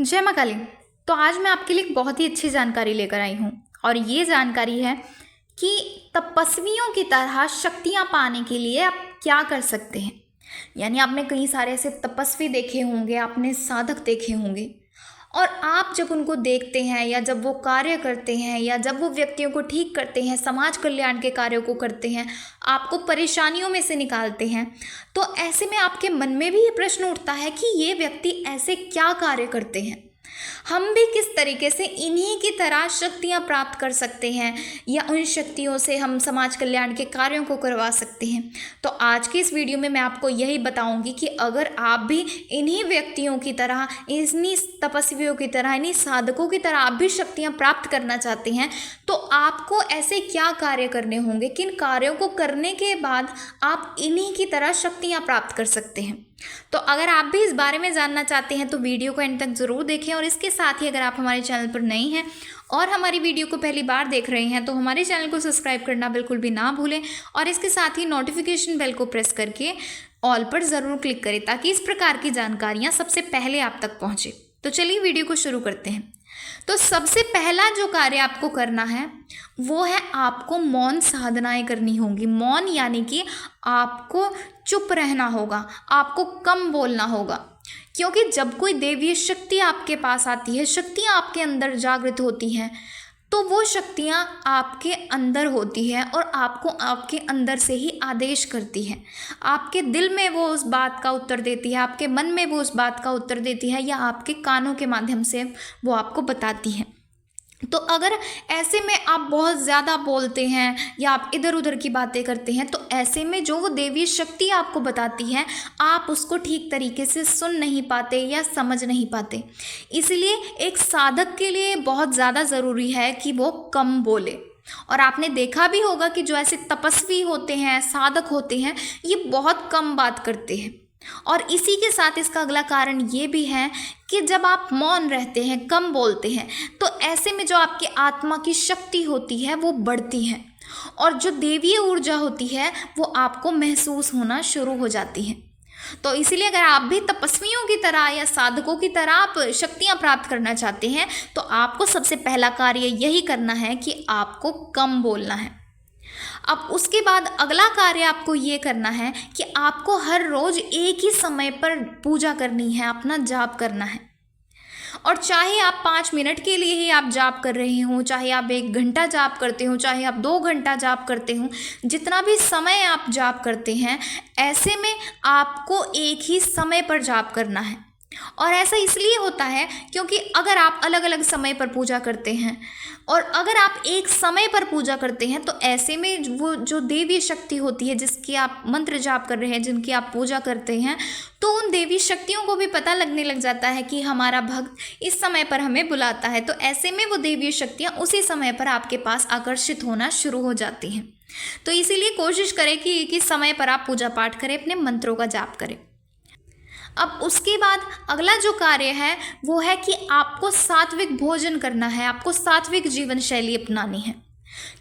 जय माँ काली। तो आज मैं आपके लिए एक बहुत ही अच्छी जानकारी लेकर आई हूँ और ये जानकारी है कि तपस्वियों की तरह शक्तियाँ पाने के लिए आप क्या कर सकते हैं। यानी आपने कई सारे ऐसे तपस्वी देखे होंगे, आपने साधक देखे होंगे और आप जब उनको देखते हैं या जब वो कार्य करते हैं या जब वो व्यक्तियों को ठीक करते हैं, समाज कल्याण के कार्यों को करते हैं, आपको परेशानियों में से निकालते हैं, तो ऐसे में आपके मन में भी ये प्रश्न उठता है कि ये व्यक्ति ऐसे क्या कार्य करते हैं, हम भी किस तरीके से इन्हीं की तरह शक्तियाँ प्राप्त कर सकते हैं या उन शक्तियों से हम समाज कल्याण के कार्यों को करवा सकते हैं। तो आज की इस वीडियो में मैं आपको यही बताऊंगी कि अगर आप भी इन्हीं व्यक्तियों की तरह, इन्हीं तपस्वियों की तरह, इन्हीं साधकों की तरह आप भी शक्तियाँ प्राप्त करना चाहते हैं तो आपको ऐसे क्या कार्य करने होंगे, किन कार्यों को करने के बाद आप इन्हीं की तरह शक्तियाँ प्राप्त कर सकते हैं। तो अगर आप भी इस बारे में जानना चाहते हैं तो वीडियो को एंड तक ज़रूर देखें और इसके साथ ही अगर आप हमारे चैनल पर नए हैं और हमारी वीडियो को पहली बार देख रहे हैं तो हमारे चैनल को सब्सक्राइब करना बिल्कुल भी ना भूलें और इसके साथ ही नोटिफिकेशन बेल को प्रेस करके ऑल पर ज़रूर क्लिक करें ताकि इस प्रकार की जानकारियाँ सबसे पहले आप तक पहुँचे। तो चलिए वीडियो को शुरू करते हैं। तो सबसे पहला जो कार्य आपको करना है वो है आपको मौन साधनाएं करनी होंगी। मौन यानी कि आपको चुप रहना होगा, आपको कम बोलना होगा, क्योंकि जब कोई देवीय शक्ति आपके पास आती है, शक्तियाँ आपके अंदर जागृत होती हैं, तो वो शक्तियाँ आपके अंदर होती है और आपको आपके अंदर से ही आदेश करती है। आपके दिल में वो उस बात का उत्तर देती है, आपके मन में वो उस बात का उत्तर देती है या आपके कानों के माध्यम से वो आपको बताती है। तो अगर ऐसे में आप बहुत ज़्यादा बोलते हैं या आप इधर उधर की बातें करते हैं तो ऐसे में जो वो देवी शक्ति आपको बताती है आप उसको ठीक तरीके से सुन नहीं पाते या समझ नहीं पाते। इसलिए एक साधक के लिए बहुत ज़्यादा ज़रूरी है कि वो कम बोले। और आपने देखा भी होगा कि जो ऐसे तपस्वी होते हैं, साधक होते हैं, ये बहुत कम बात करते हैं। और इसी के साथ इसका अगला कारण ये भी है कि जब आप मौन रहते हैं, कम बोलते हैं, तो ऐसे में जो आपकी आत्मा की शक्ति होती है वो बढ़ती है और जो देवीय ऊर्जा होती है वो आपको महसूस होना शुरू हो जाती है। तो इसीलिए अगर आप भी तपस्वियों की तरह या साधकों की तरह आप शक्तियाँ प्राप्त करना चाहते हैं तो आपको सबसे पहला कार्य यही करना है कि आपको कम बोलना है। अब उसके बाद अगला कार्य आपको ये करना है कि आपको हर रोज़ एक ही समय पर पूजा करनी है, अपना जाप करना है। और चाहे आप 5 मिनट के लिए ही आप जाप कर रहे हो, चाहे आप 1 घंटा जाप करते हो, चाहे आप 2 घंटा जाप करते हो, जितना भी समय आप जाप करते हैं, ऐसे में आपको एक ही समय पर जाप करना है। और ऐसा इसलिए होता है क्योंकि अगर आप अलग अलग समय पर पूजा करते हैं और अगर आप एक समय पर पूजा करते हैं तो ऐसे में वो जो देवी शक्ति होती है जिसकी आप मंत्र जाप कर रहे हैं, जिनकी आप पूजा करते हैं, तो उन देवी शक्तियों को भी पता लगने लग जाता है कि हमारा भक्त इस समय पर हमें बुलाता है। तो ऐसे में वो देवी शक्तियाँ उसी समय पर आपके पास आकर्षित होना शुरू हो जाती हैं। तो इसीलिए कोशिश करें कि किस समय पर आप पूजा पाठ करें, अपने मंत्रों का जाप करें। अब उसके बाद अगला जो कार्य है वो है कि आपको सात्विक भोजन करना है, आपको सात्विक जीवन शैली अपनानी है।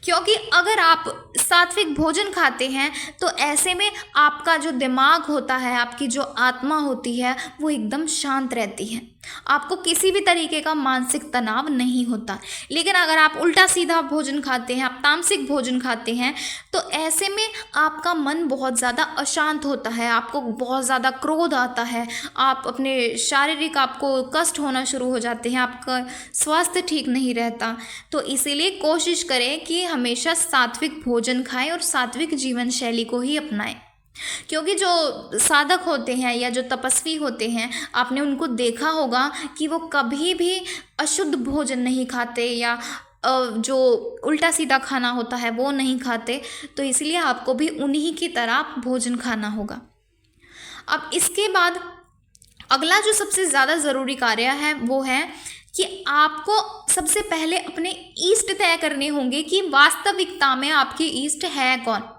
क्योंकि अगर आप सात्विक भोजन खाते हैं तो ऐसे में आपका जो दिमाग होता है, आपकी जो आत्मा होती है वो एकदम शांत रहती है, आपको किसी भी तरीके का मानसिक तनाव नहीं होता। लेकिन अगर आप उल्टा सीधा भोजन खाते हैं, आप तामसिक भोजन खाते हैं, तो ऐसे में आपका मन बहुत ज़्यादा अशांत होता है, आपको बहुत ज़्यादा क्रोध आता है, आप अपने शारीरिक आपको कष्ट होना शुरू हो जाते हैं, आपका स्वास्थ्य ठीक नहीं रहता। तो इसीलिए कोशिश करें कि हमेशा सात्विक भोजन खाएं और सात्विक जीवन शैली को ही अपनाएं। क्योंकि जो साधक होते हैं या जो तपस्वी होते हैं, आपने उनको देखा होगा कि वो कभी भी अशुद्ध भोजन नहीं खाते या जो उल्टा सीधा खाना होता है वो नहीं खाते। तो इसलिए आपको भी उन्हीं की तरह भोजन खाना होगा। अब इसके बाद अगला जो सबसे ज़्यादा ज़रूरी कार्य है वो है कि आपको सबसे पहले अपने इष्ट तय करने होंगे कि वास्तविकता में आपके इष्ट है कौन।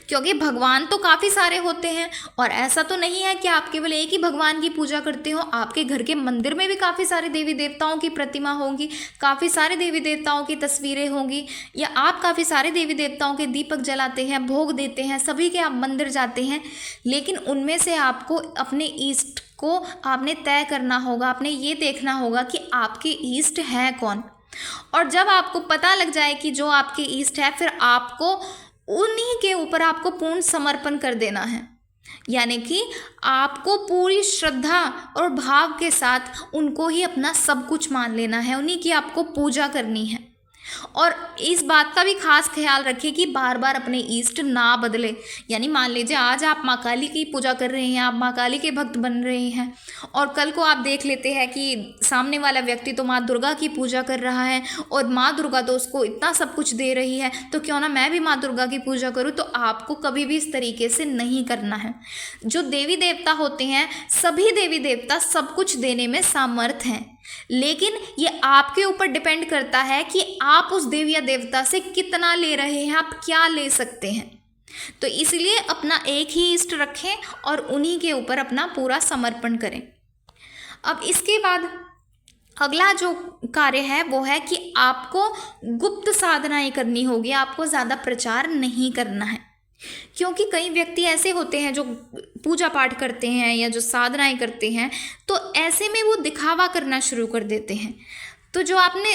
क्योंकि भगवान तो काफ़ी सारे होते हैं और ऐसा तो नहीं है कि आप केवल एक ही भगवान की पूजा करते हो। आपके घर के मंदिर में भी काफ़ी सारे देवी देवताओं की प्रतिमा होंगी, काफ़ी सारे देवी देवताओं की तस्वीरें होंगी, या आप काफ़ी सारे देवी देवताओं के दीपक जलाते हैं, भोग देते हैं, सभी के आप मंदिर जाते हैं। लेकिन उनमें से आपको अपने इष्ट को आपने तय करना होगा, आपने ये देखना होगा कि आपके ईष्ट हैं कौन। और जब आपको पता लग जाए कि जो आपके ईष्ट है, फिर आपको उन्हीं के ऊपर आपको पूर्ण समर्पण कर देना है। यानी कि आपको पूरी श्रद्धा और भाव के साथ उनको ही अपना सब कुछ मान लेना है, उन्हीं की आपको पूजा करनी है। और इस बात का भी खास ख्याल रखिए कि बार बार अपने ईष्ट ना बदले। यानी मान लीजिए आज आप माँ काली की पूजा कर रहे हैं, आप माँ काली के भक्त बन रहे हैं, और कल को आप देख लेते हैं कि सामने वाला व्यक्ति तो माँ दुर्गा की पूजा कर रहा है और माँ दुर्गा तो उसको इतना सब कुछ दे रही है, तो क्यों ना मैं भी माँ दुर्गा की पूजा करूँ। तो आपको कभी भी इस तरीके से नहीं करना है। जो देवी देवता होते हैं, सभी देवी देवता सब कुछ देने में सामर्थ हैं, लेकिन ये आपके ऊपर डिपेंड करता है कि आप उस देवी या देवता से कितना ले रहे हैं, आप क्या ले सकते हैं। तो इसलिए अपना एक ही इष्ट रखें और उन्हीं के ऊपर अपना पूरा समर्पण करें। अब इसके बाद अगला जो कार्य है वो है कि आपको गुप्त साधनाएं करनी होगी, आपको ज़्यादा प्रचार नहीं करना है। क्योंकि कई व्यक्ति ऐसे होते हैं जो पूजा पाठ करते हैं या जो साधनाएं करते हैं, तो ऐसे में वो दिखावा करना शुरू कर देते हैं। तो जो आपने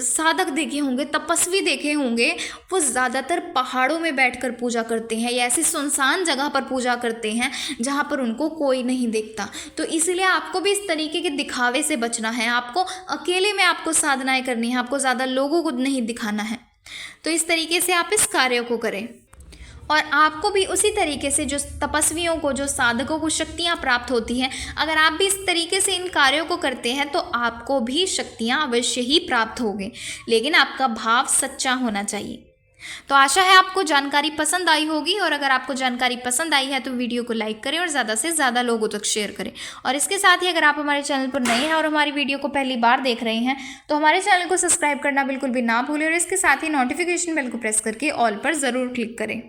साधक देखे होंगे, तपस्वी देखे होंगे, वो ज़्यादातर पहाड़ों में बैठकर पूजा करते हैं या ऐसी सुनसान जगह पर पूजा करते हैं जहाँ पर उनको कोई नहीं देखता। तो इसलिए आपको भी इस तरीके के दिखावे से बचना है। आपको अकेले में आपको साधनाएं करनी है, आपको ज़्यादा लोगों को नहीं दिखाना है। तो इस तरीके से आप इस कार्य को करें। और आपको भी उसी तरीके से जो तपस्वियों को, जो साधकों को शक्तियाँ प्राप्त होती हैं, अगर आप भी इस तरीके से इन कार्यों को करते हैं तो आपको भी शक्तियाँ अवश्य ही प्राप्त होंगी, लेकिन आपका भाव सच्चा होना चाहिए। तो आशा है आपको जानकारी पसंद आई होगी, और अगर आपको जानकारी पसंद आई है तो वीडियो को लाइक करें और ज़्यादा से ज़्यादा लोगों तक शेयर करें। और इसके साथ ही अगर आप हमारे चैनल पर नए हैं और हमारी वीडियो को पहली बार देख रहे हैं तो हमारे चैनल को सब्सक्राइब करना बिल्कुल भी ना भूलें, और इसके साथ ही नोटिफिकेशन बेल को प्रेस करके ऑल पर ज़रूर क्लिक करें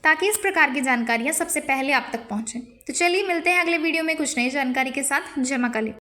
ताकि इस प्रकार की जानकारियाँ सबसे पहले आप तक पहुँचें। तो चलिए मिलते हैं अगले वीडियो में कुछ नई जानकारी के साथ। जय मां काली।